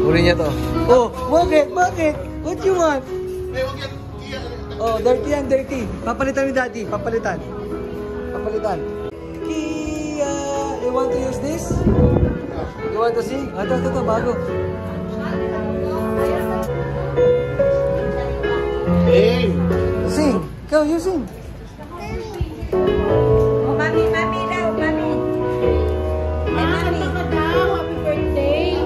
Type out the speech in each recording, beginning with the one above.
Uri niya to. Oh, bakit? Bakit? What you want? Oh, dirty yan, dirty. Papalitan ni Daddy. Papalitan. Papalitan. Kia! You want to use this? You want to sing? Ito, bago. Hey! Sing! Go, you sing! Oh, mami daw, mami. Ay, mami. Happy birthday.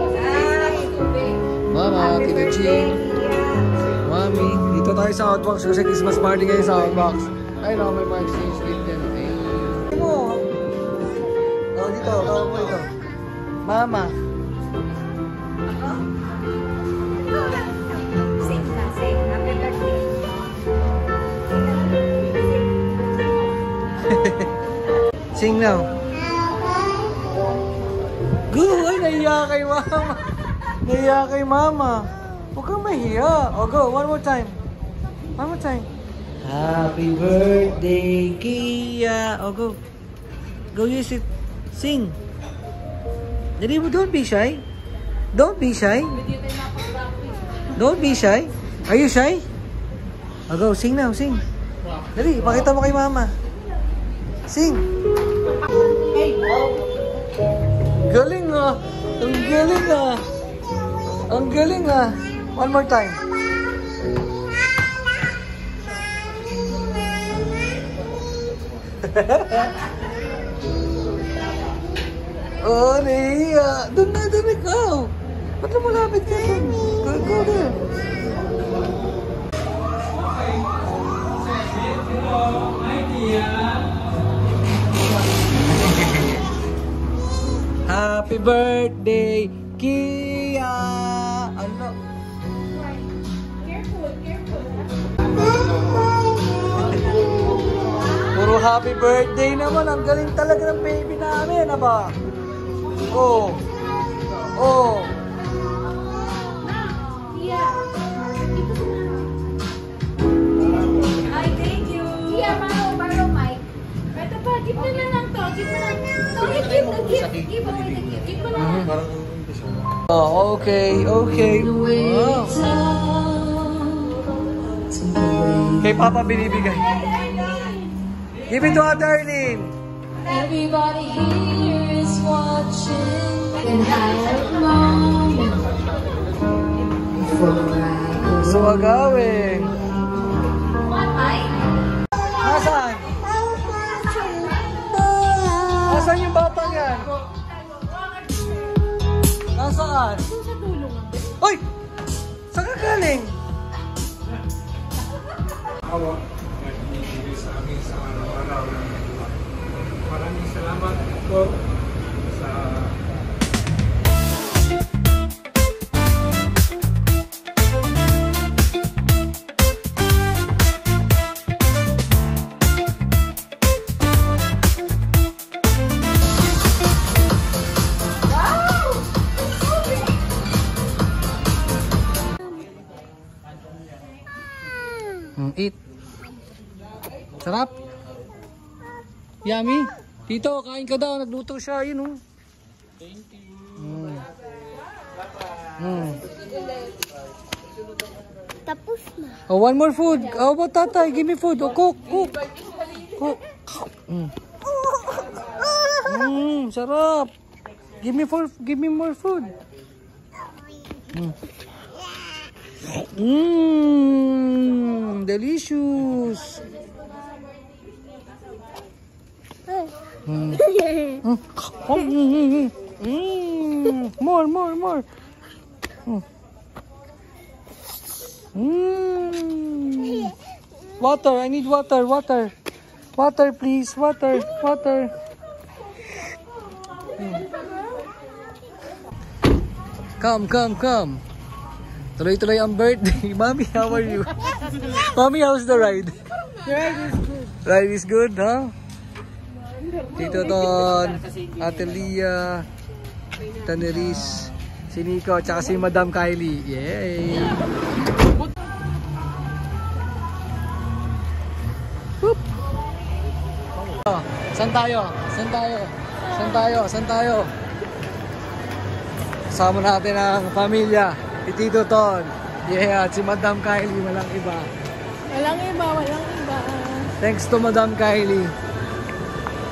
Mama, Tito Ching. Mami, dito tayo sa Outbox kasi Christmas party ngayon sa Outbox. Ay, no, may mga exchange gift din. Mo. Oh, dito. Oh, mo ito. Mama. Sing na, sing. Happy birthday. Sing now. Go! Ay, nahiya kay Mama. Nahiya kay Mama. Huwag kang mahiya. Oh, go. One more time. One more time. Happy birthday, Kia. Oh, go. Go use it. Sing. Dali mo, don't be shy. Don't be shy. Don't be shy. Are you shy? Oh, go. Sing now, sing. Dali, pakita mo kay Mama. Sing. Galing ah. Ang galing ah. Ang galing ah. One more time. Oh, Nia. Doon na, ikaw. Ba't na malapit ka doon? Go there. Happy birthday, Kia! Ano? Careful. Puro happy birthday naman. Ang galing talaga ng baby namin, aba? Oh. Oh. Yeah. Ay, thank you. Yeah, baro, Mike. Ito pa, give mo na lang to. Give mo na. Give mo na. Oh, okay. Wow. Kay Papa binibigay. Give it to Ate Arlene. Everybody here is watching, and I know So agawin. Nasaan? Nasaan yung batang yan? Nasaan? Uy! Saan ka galing? Maraming salamat po sa Eat. Sarap. Yummy. Tito, kain ka daw. Nagluto siya. Yun, oh. Thank you. tapos na. Oh, one more food. How about tatay? Give me food. Oh, cook. Sarap. Give me more food. Delicious. More. Water. I need water. Water, please. Water. Come. Tuloy-tuloy ang birthday. Mommy, how are you? Mommy, how's the ride? Ride is good, huh? Tito Don, Ate Lia, Taneris, si Nico, tsaka si Madam Kylie. Yay! Whoop! Oh, saan tayo? Kasama natin ang pamilya. Si Tito Ton. Yeah, at si Madam Kylie. Walang iba. Walang iba, walang iba. Thanks to Madam Kylie.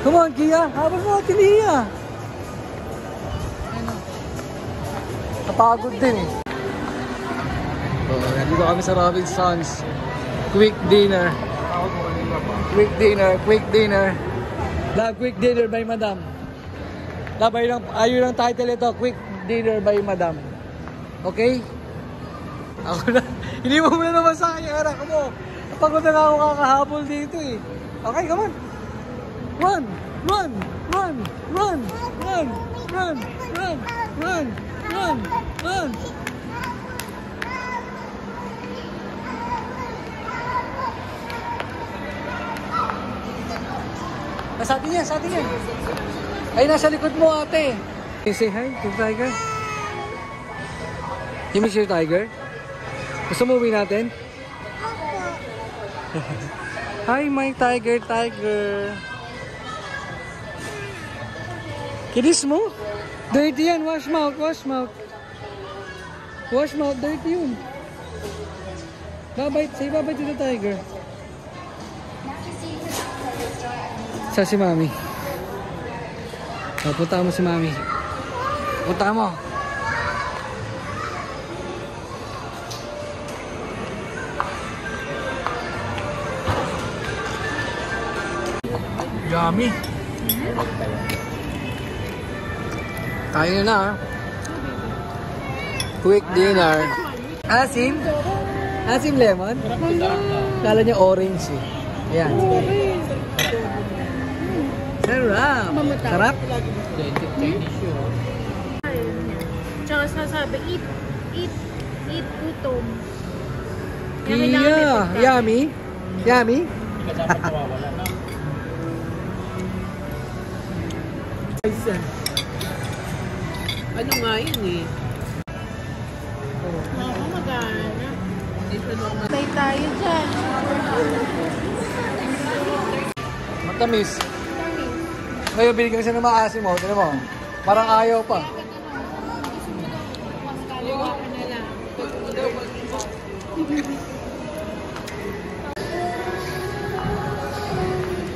Come on, Kia. Habang natin Kia. Napagod din eh. Nandito kami sa Robinsons. Quick dinner. Quick dinner, quick dinner. Love, quick dinner by Madam. Love, ayun ang title ito. Quick dinner by Madam. Okay? Ako na. Hindi mo muna naman sa akin, anak mo. Pagod na ako kakahabol dito eh. Okay, come on. Run! Run! Run! Run! Run! Run! Run! Run! Run! Run! Sa atin yan, sa atin yan. Ay, nasa likod mo ate. Say hi to Tiger. You miss your Tiger? Gusto mo uwi natin? Hi, my Tiger, Tiger. Kinis mo? Dirty yan. Wash mouth, wash mouth. Wash mouth, dirty yun. Bye-bye. Say bye-bye to the Tiger. Sa si Mami. Punta mo si Mami. Punta mo. Yummy. Kain na. Quick dinner. Asim? Asim lemon? Kala niya orange eh. Ayan. Sarap. Sarap? Tsaka sasabi, eat gutom. Yeah. Yummy? Yummy? Ano nga yun eh? Oo, magana. Tay tayo dyan. Matamis. Ngayon, binigyan siya ng maasim mo. Tignan mo. Parang ayaw pa.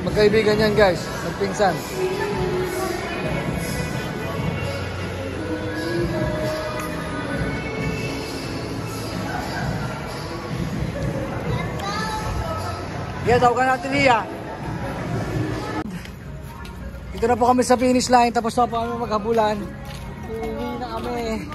Magkaibigan yan guys. Magpinsan. Yeah, tawagan natin niya. Dito na po kami sa finish line. Tapos na po kami maghabulan. Uwi na kami.